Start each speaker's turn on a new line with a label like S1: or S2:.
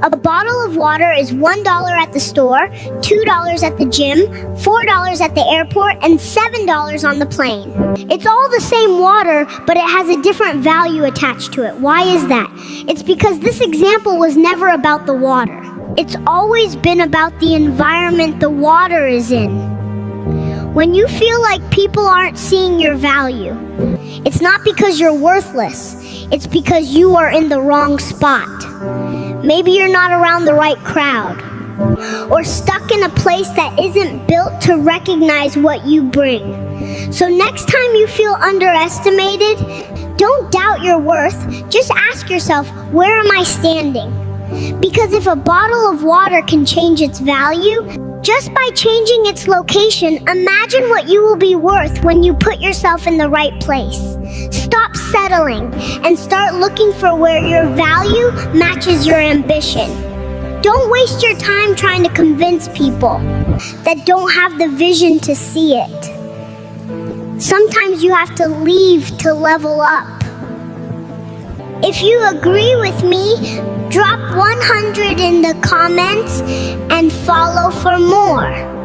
S1: A bottle of water is $1 at the store, $2 at the gym, $4 at the airport, and $7 on the plane. It's all the same water, but it has a different value attached to it. Why is that? It's because this example was never about the water. It's always been about the environment the water is in. When you feel like people aren't seeing your value, it's not because you're worthless. It's because you are in the wrong spot. Maybe you're not around the right crowd, or stuck in a place that isn't built to recognize what you bring. So next time you feel underestimated, don't doubt your worth. Just ask yourself, where am I standing? Because if a bottle of water can change its value, just by changing its location, imagine what you will be worth when you put yourself in the right place. Stop settling and start looking for where your value matches your ambition. Don't waste your time trying to convince people that don't have the vision to see it. Sometimes you have to leave to level up. If you agree with me, drop 100 in the comments and follow for more.